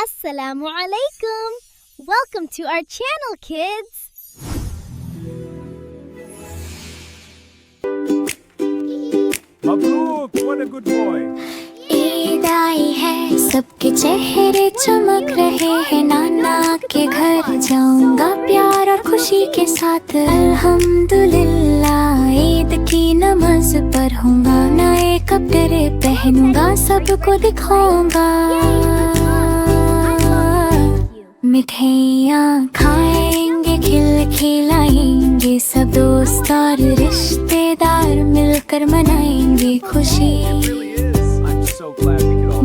Assalamu alaikum. Welcome to our channel, kids. Mabruk, what a good boy. Eid आई है, सबके चेहरे चमक रहे हैं। नाना के घर जाऊंगा प्यार और खुशी के साथ। अल्हम्दुलिल्लाह, ईद की नमाज पढ़ूंगा, नए कपड़े पहनूंगा, सबको दिखाऊंगा। मिठाइयाँ खाएंगे, खिलाएंगे, सब दोस्त और रिश्तेदार मिलकर मनाएंगे खुशी।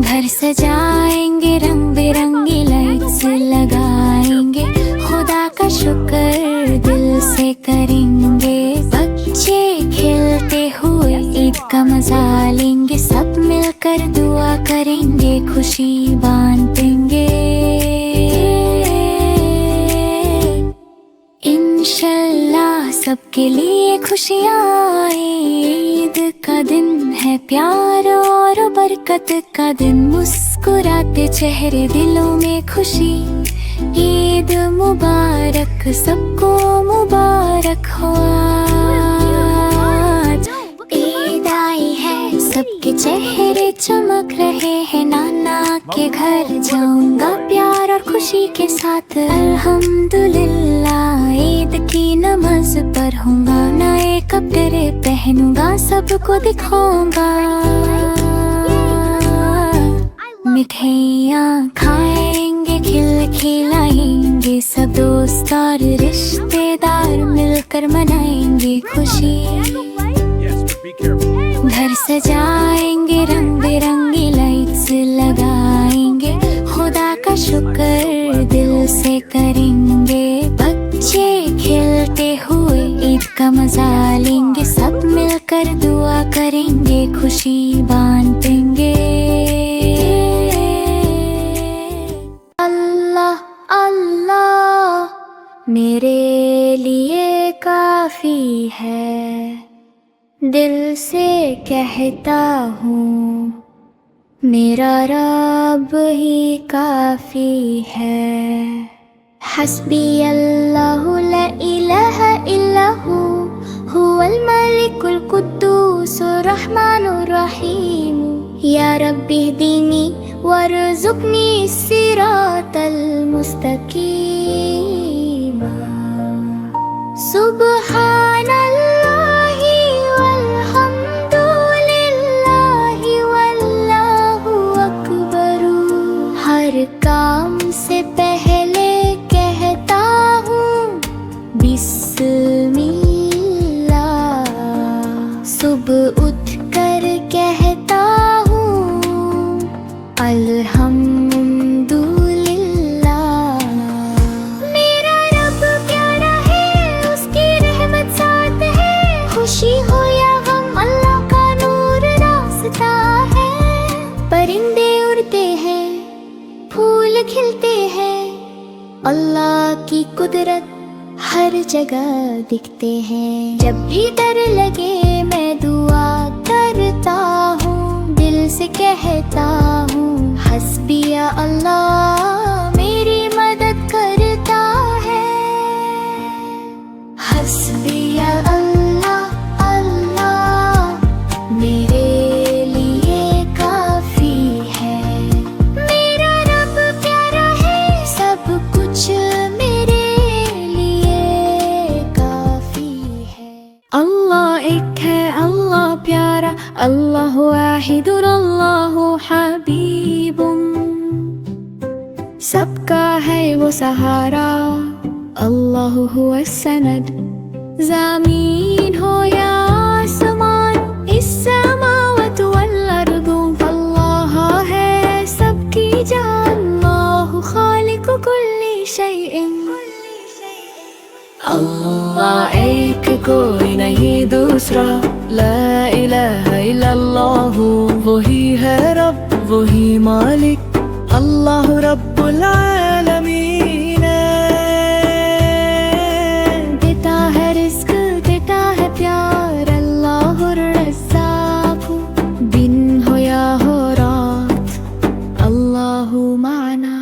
घर सजाएंगे, रंग बिरंगी लाइट्स लगाएंगे, खुदा का शुक्र दिल से करेंगे। बच्चे खेलते हुए ईद का मजा लेंगे, सब मिलकर दुआ करेंगे, खुशी बांटेंगे। इंशाल्लाह सबके लिए खुशियाँ आए। ईद का दिन है प्यार और बरकत का दिन, मुस्कुराते चेहरे दिलों में खुशी। ईद मुबारक, सबको मुबारक हो आज। ईद आई है, सबके चेहरे चमक रहे हैं। नाना के घर जाऊंगा प्यार और खुशी के साथ। अल्हम्दुलिल्लाह, ईद की नमाज पढ़ूंगा, नए कपड़े पहनूंगा, सबको दिखाऊंगा। मिठाइयाँ खाएंगे, खिलाएंगे, सब दोस्त और रिश्तेदार मिलकर मनाएंगे खुशी। घर सजाएंगे, रंग बिरंगी लाइट्स लगाएंगे, खुदा का शुक्र दिल से करेंगे। बच्चे खेलते हुए ईद का मजा लेंगे, सब मिलकर दुआ करेंगे, खुशी बांटेंगे। अल्लाह अल्लाह मेरे लिए काफी है, दिल से कहता हूँ मेरा रब ही काफी है। हस्बी अल्लाहु ला इलाहा इल्लहु हुवल मलिकुल कुद्दूसुर रहमानुर रहीम। या रब्बी इहदीनी वरज़ुक़नी सिरातल मुस्तकीम। सुब्हानल्लाहि वल्हम्दुलिल्लाहि वल्लाहु अकबर। हर काम से पहले कहता हूँ बिस्मिल्लाह। सुबह उठ कर कहता हूँ अल्हम्दुलिल्लाह। मेरा रब प्यारा है, उसकी रहमत साथ है, खुशी हो या गम अल्लाह का नूर रास्ता है। परिंदे उड़ते हैं, फूल खिलते हैं, अल्लाह की कुदरत हर जगह दिखते हैं। जब भी डर लगे मैं दुआ करता हूँ, दिल से कहता हूँ हस्बिया अल्लाह मेरी मदद करता है। हस्बिया अल्लाह अल्लाह मेरे लिए काफी है। मेरा रब प्यारा है, सब कुछ मेरे लिए काफी है। अल्लाह एक है, अल्लाह प्यारा, अल्लाह वाहिदुर, अल्लाह हबीबुम। सबका है वो सहारा, अल्लाह हुवा सनद। ज़मीन हो या आसमान, इस्समावात वल अर्दु, अल्लाह है सबकी जान। अल्लाह खालिकु कुल्ली शैइन। अल्लाह एक, कोई नहीं दूसरा, ला इलाहा इल्लल्लाह। वही है रब, वही मालिक, अल्लाह रब्बुल आलमीन। देता है रिस्क, देता है प्यार, अल्लाह रज़्ज़ाक़। दिन हो या हो रात, अल्लाह माना।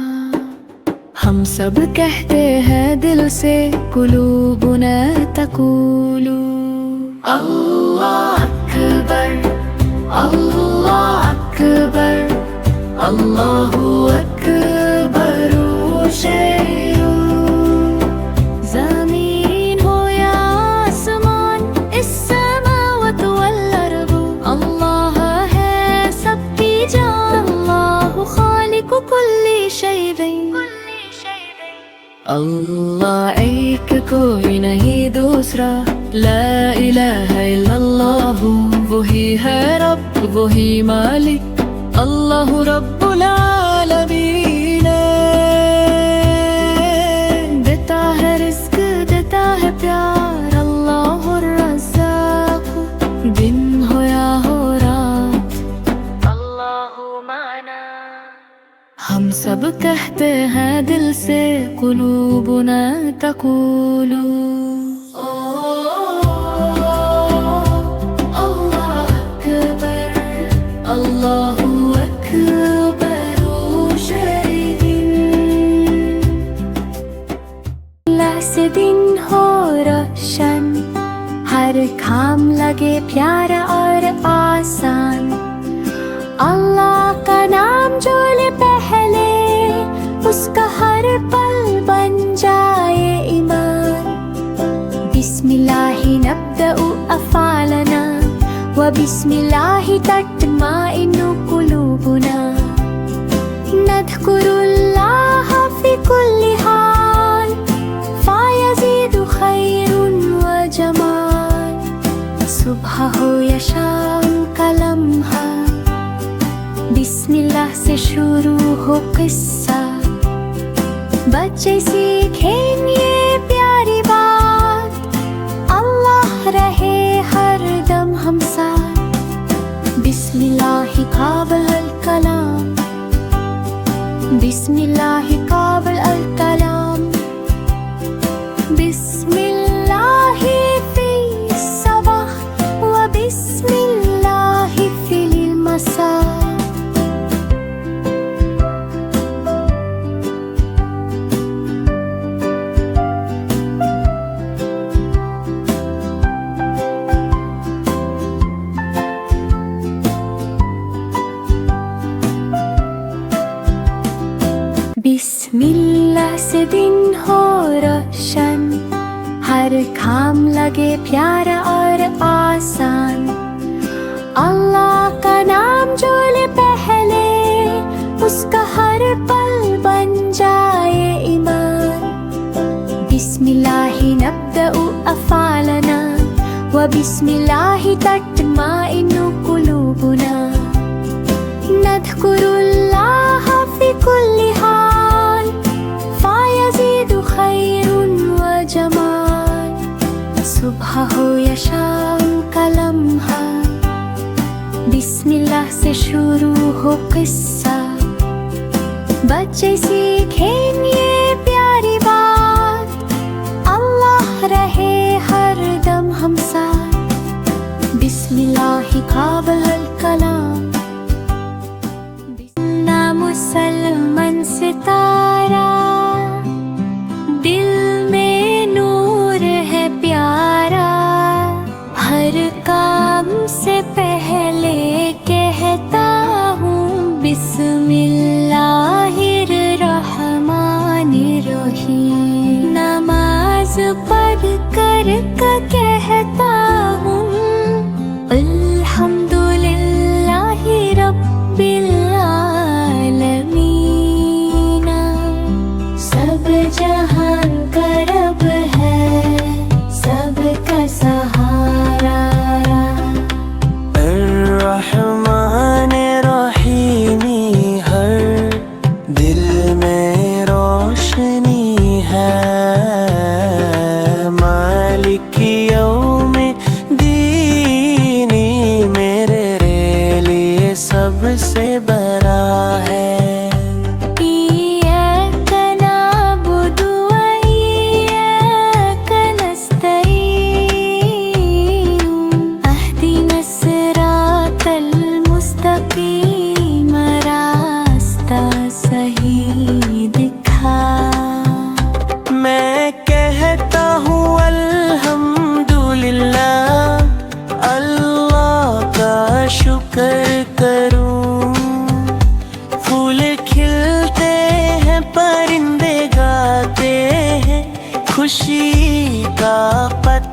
हम सब कहते हैं दिल से कुलूबुना तकूलू अल्लाह अकबर अल्लाह अकबर अल्लाहु अकबर शैउ ज़मीन हो या आसमान इस समावत वल अर्द अल्लाह है सबकी जान अल्लाहु खालिकु कुल्ली शैइन अल्लाह एक कोई नहीं दूसरा ला इलाहा इल्लल्लाह वही है रब वही मालिक अल्लाह रब्बुल आलमीन देता है रिस्क देता है प्यार अल्लाहुर रज़्ज़ाक़ दिन हो या हो रात अल्लाहु माना हम सब कहते हैं दिल से कुलूबुना तकूलू अल्लाहु से दिन हो रोशन हर काम लगे प्यारा और आसान अल्लाह का नाम जो ले पहले उसका हर पल बन जाए ईमान बिस्मिल्लाहि नब्दउ अफ़ालना व बिस्मिल्लाहि तत्माइन्नु कुलूबुना नज़कुरुल्लाह फी कुल्ली हाल फ़यज़ीदु खैरुन व जमाल सुबह हो या शाम का लम्हा बिस्मिल्लाह से शुरू हो किस्सा बच्चे सीखें ये प्यारी बात अल्लाह रहे हर दम हम साथ बिस्मिल्लाहि क़ाबिल अल कलाम बिस्मिल्लाहि क़ाबिल अल कलाम बिस्मिल्लाहि फी सबह व बिस्मिल्लाहि फिल मसा बिस्मिल्लाह से दिन हो रोशन हर काम लगे प्यारा और आसान अल्लाह का नाम जो ले पहले उसका हर पल बन जाए ईमान बिस्मिल्लाहि नब्दउ अफ़ालना व बिस्मिल्लाहि तत्माइन्नु कुलूबुना नज़कुरुल्लाह फी कुल्ली हाल फ़यज़ीदु खैरुन व जमाल सुबह हो या शाम का लम्हा बिस्मिल्लाह से शुरू हो किस्सा बच्चे सीखें ये प्यारी बात अल्लाह रहे हर दम हम साथ बिस्मिल्लाहि क़ाबिल अल कलाम मुसलमान सितारा दिल में नूर है प्यारा हर काम से पहले कहता हूँ बिस्मिल्लाहिर रहमानिर रहीम नमाज पढ़ कर कहता हूँ अल्हम्दुलिल्लाहि रब्बिल जहान का रब है सबका सहारा अर्रहमान रहीमी हर दिल में रोशनी है मालिक यौम दीनी मेरे लिए सबसे बड़ा है सही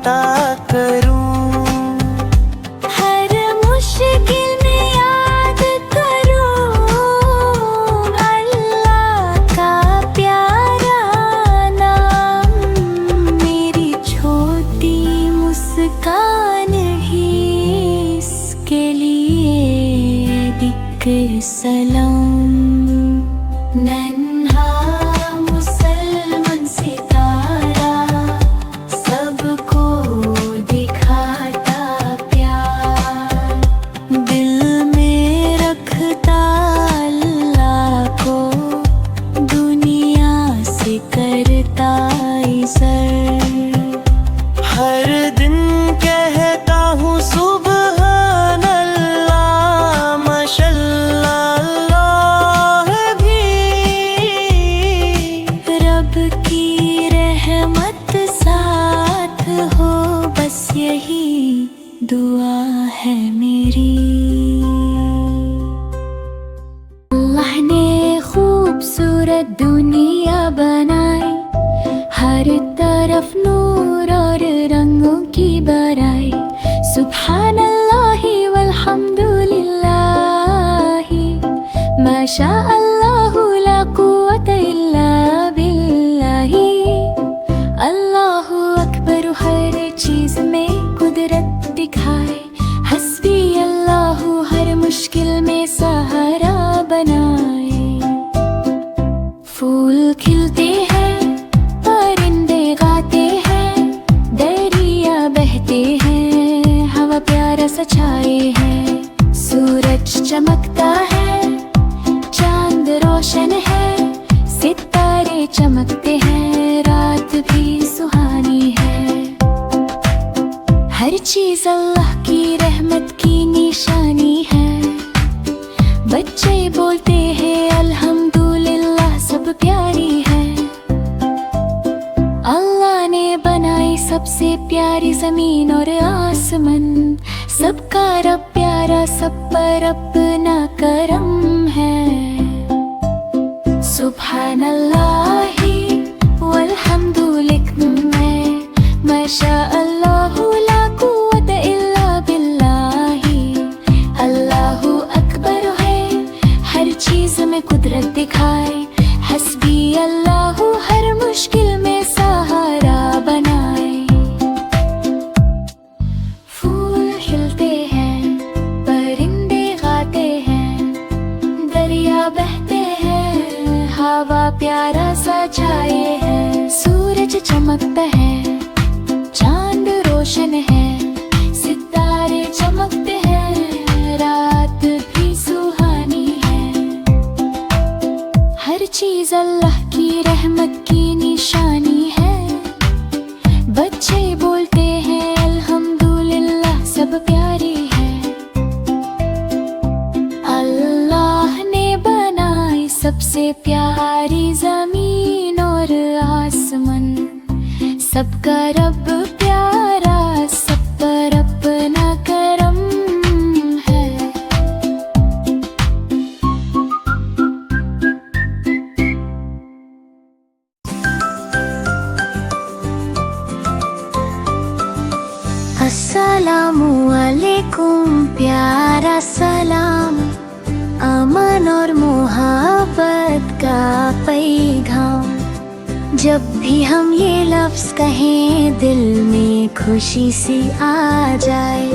अता करूं। हर मुश्किल में याद करूं अल्लाह का प्यारा नाम। मेरी छोटी मुस्कान ही इसके लिए दिक्र सलाम। नन्हा मुसलमान सितारा सबको दिखाता प्यार। दिल में रखता अल्लाह को, दुनिया से करता इज़्ज़त। हर दिन कहता हूँ सुबहान अल्लाह, माशाअल्लाह अल्लाह भी। रब की रहमत साथ हो, बस यही दुआ है मेरी। अल्लाह ने खूबसूरत दुनिया बनाई, हर तरफ नूर और रंगों की बराई। सुभान अल्लाह वल्हम्दुलिल्लाह, माशा अल्लाह ला कुव्वता इल्ला बिल्लाह। अल्लाहु अकबर हर चीज में कुदरत दिखाए, हस्बी अल्लाह हर मुश्किल में सहारा बनाए। फूल खिलते हैं, परिंदे गाते हैं, दरिया बहते हैं, हवा प्यारा सा छाए है। सूरज चमकता है, चांद रोशन है, सितारे चमकते हैं, रात भी सुहानी है। हर चीज अल्लाह की रहमत की निशानी है। बच्चे बोलते हैं अल्हम्दुलिल्लाह, सब प्यारी है। अल्लाह ने बनाई सबसे प्यारी जमीन और आसमान, सबका रब प्यारा, सब पर अपना करम है। सुभान अल्लाह वल्हम्दुलिल्लाह, माशा अल्लाह ला कुव्वता इल्ला बिल्लाह। अल्लाहु अकबर है, हर चीज में कुदरत दिखाए, हस्बी अल्लाह हर मुश्किल में सहारा बनाए। फूल खिलते हैं, परिंदे गाते हैं, दरिया बहते हैं, हवा प्यारा सा छाए है। सूरज चमकता है, चांद रोशन है, सितारे चमकते हैं, रात भी सुहानी है। हर चीज अल्लाह की रहमत की निशानी है। बच्चे बोलते हैं अल्हम्दुलिल्लाह, सब प्यारी है। अल्लाह ने बनाई सबसे प्यारी जमीन और आसमान, सबका रब प्यारा, सब पर अपना करम है। अस्सलामु अलैकुम प्यारा सलाम, अमन और मोहब्बत का पैगाम। जब भी हम ये लफ्ज कहें, दिल में खुशी सी आ जाए।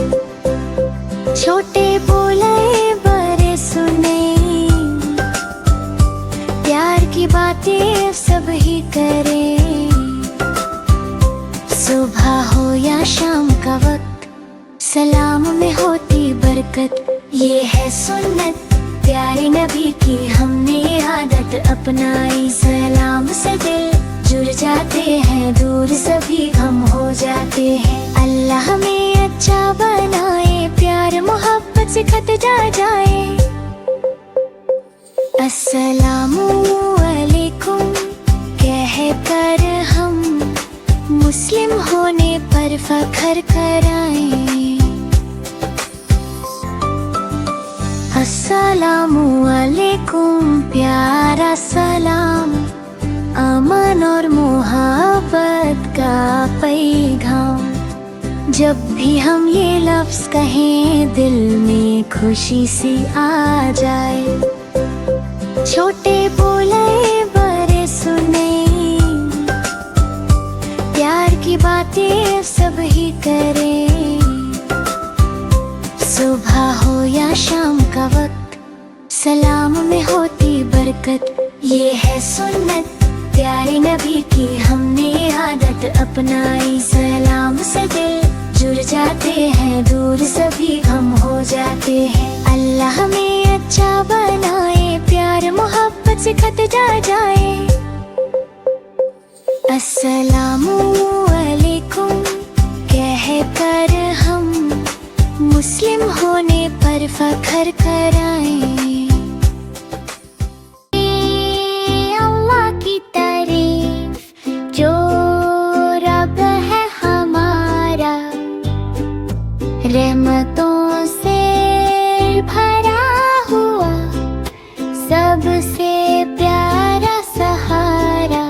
छोटे बोले बड़े सुने, प्यार की बातें सब ही करें। सुबह हो या शाम का वक्त, सलाम में होती बरकत। ये है सुन्नत प्यारे नबी की, हमने ये आदत अपनाई। सलाम से दिल जुड़ जाते हैं, दूर सभी गम हो जाते हैं। अल्लाह हमें अच्छा बनाए, प्यार मोहब्बत सिखता जाए। अस्सलामु अलैकुम कह कर हम मुस्लिम होने पर फख्र कराएं। अस्सलामु अलैकुम प्यारा सलाम, अमन और मोहब्बत का पैगाम। जब भी हम ये लफ्ज कहें दिल में खुशी सी आ जाए। छोटे बोले बड़े सुने, प्यार की बातें सब ही करें। सुबह हो या शाम का वक्त, सलाम में होती बरकत। ये है सुन्नत प्यारे नबी की, हमने आदत अपनाई। सलाम से दिल जुड़ जाते हैं, दूर सभी हम हो जाते हैं। अल्लाह हमें अच्छा बनाए, प्यार मोहब्बत सिखता जाए। अस्सलामु अलैकुम कह कर हम मुस्लिम होने पर फख्र कराएं। अल्लाह की तारीफ जो रब है हमारा, रहमतों से भरा हुआ, सबसे प्यारा सहारा।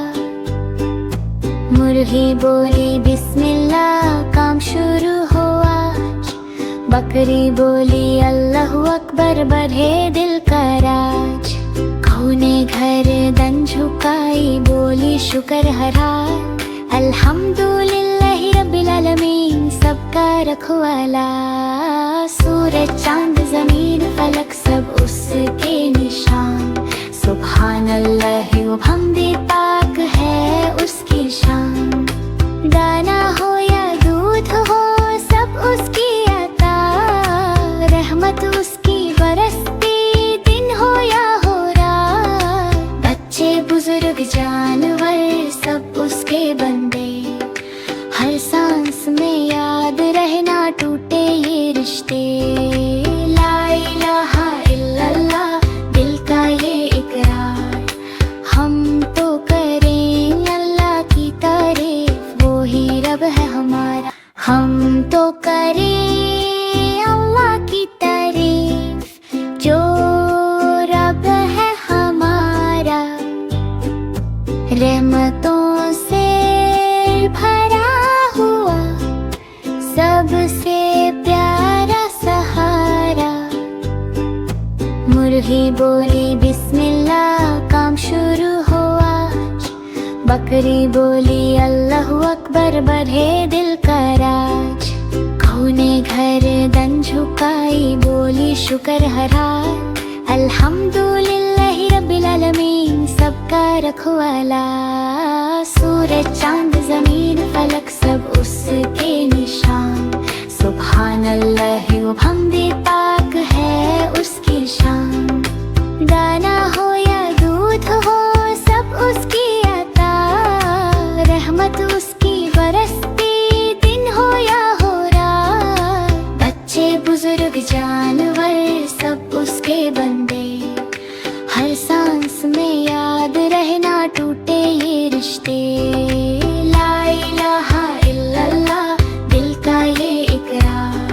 मुर्गी बोली बिस्मिल्लाह, काम शुरू हुआ। बकरी बोली अल्लाहु अकबर, बढ़े दिल का राज। कौ ने गर्दन झुकाई, बोली शुक्र हरा। अल्हम्दुलिल्लाहि रब्बिल आलमीन, सबका रखवाला। सूरज चांद जमीन फलक सब उसके निशान। सुभान अल्लाह व हमदे, पाक है उसकी शान। दाना हो या दूध हो सब उसकी अता, रहमत उसकी बरसती दिन हो या हो रात। बच्चे बुजुर्ग जानवर सब उसके बंदे, हर सांस में याद रहना टूटे ये रिश्ते। ला इलाहा इल्लल्लाह दिल का ये इकरार, हम तो करें अल्लाह की तारीफ, वो ही रब है हमारा। हम तो करें अल्लाह की तारीफ जो रब है हमारा, रहमतों से भरा हुआ, सबसे प्यारा सहारा। मुर्गी बोली बिस्मिल्लाह, काम शुरू हुआ। बकरी बोली अल्लाहु अकबर, बढ़े दिल का राज। कौ ने गर्दन झुकाई, बोली शुक्र हरा। अल्हम्दुलिल्लाहि रब्बिल आलमीन, सबका रखवाला। सूरज चांद जमीन फलक सब उसके निशान। सुभान अल्लाह व हमदे, पाक है उसकी शान। दाना हो या दूध हो सब उसकी अता, रहमत उसकी बरसती दिन हो या हो रात। बच्चे बुजुर्ग जानवर सब उसके बंदे, हर सांस में याद रहना टूटे ये रिश्ते। ला इलाहा इल्लल्लाह दिल का ये इकरार,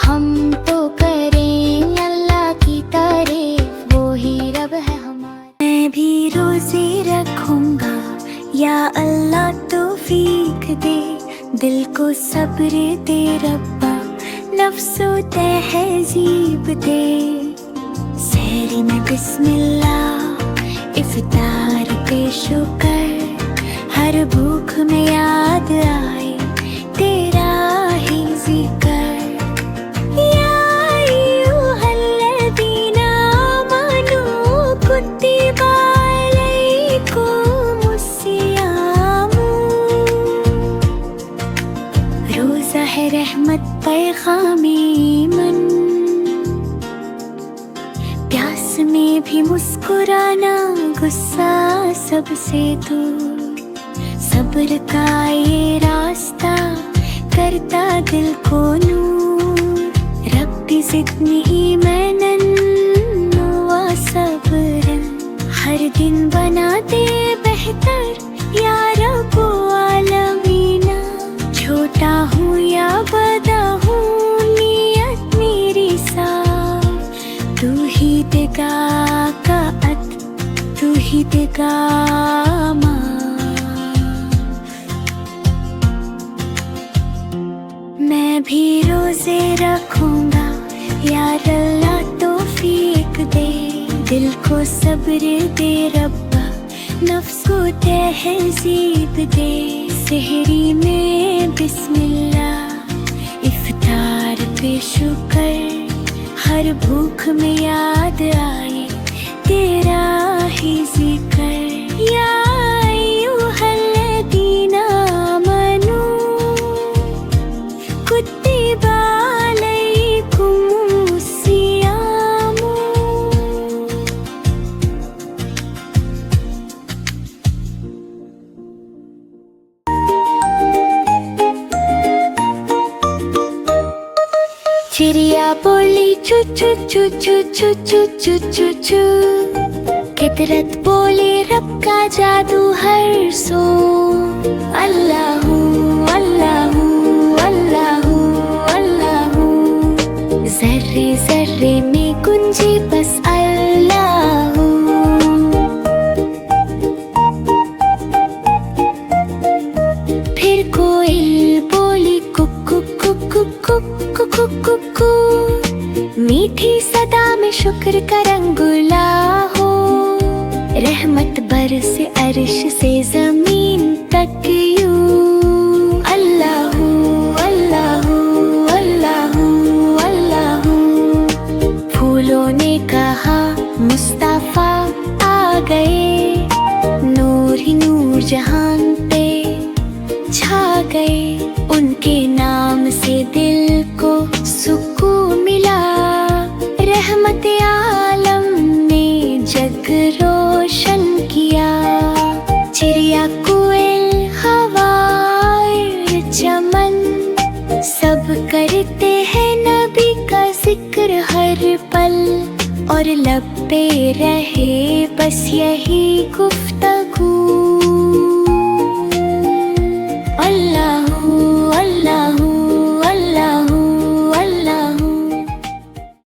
हम तो करें अल्लाह की तारीफ, वो ही रब है हमारा। मैं भी रोजे रखूंगा या अल्लाह तौफीक दे, दिल को सब्र दे रब्बा, नफ्सो तहजीब दे। सहरी में बिस्मिल्लाह, इफ्तार पे शुक्र, हर भूख में याद आए तेरा ही जिक्र। या अय्युहल्लज़ीना आमनू कुतिबा अलैकुमुस्सियाम। रोज़ा है रहमत पैगामे मन, प्यास में भी मुस्कुराना, गुस्सा सबसे दूर। सब्र का ये रास्ता करता दिल को नूर। रब्बी ज़िदनी ईमानन व सब्रन, हर दिन बनाते बेहतर या रब्बो आलमीना। छोटा हूँ या बड़ा हूँ, नियत मेरी साफ, तू ही देगा कात, तू ही देगा माफ। मैं भी रोजे रखूंगा, यार अल्लाह तौफीक दे। दिल को सब्र दे रब्बा, नफ्स को तहज़ीब दे। सहरी में बिस्मिल्लाह, इफ्तार पे शुक्र, हर भूख में याद आए तेरा ही जिक्र। या अय्युहल्लज़ीना आमनू कुतिबा अलैकुमुस सियामु। चिड़िया बोली चू चू चू चू चू चू चू चू चू। फितरत बोले रब का जादू हर सो। अल्लाहू अल्लाहू अल्लाहू अल्लाहू, जर्रे जर्रे में गुंजे बस अल्लाहू। फिर कोयल बोली कुकु कुकु कुकु कुकु कु। मीठी सदा में शुक्र का रंगुला हो, रहमत बरसे अर्श से जमीन तक यूं। अल्लाहू अल्लाहू अल्लाहू अल्लाहू। फूलों ने कहा मुस्तफा आ गए, नूर ही नूर जहान पे छा गए। उनके नाम से दिल को सुकून मिला, रहमत आलम ने जग रोशन किया। चिड़िया कोयल हवा चमन, सब करते हैं नबी का जिक्र हर पल। और लब पे रहे बस यही गुफ्तगू।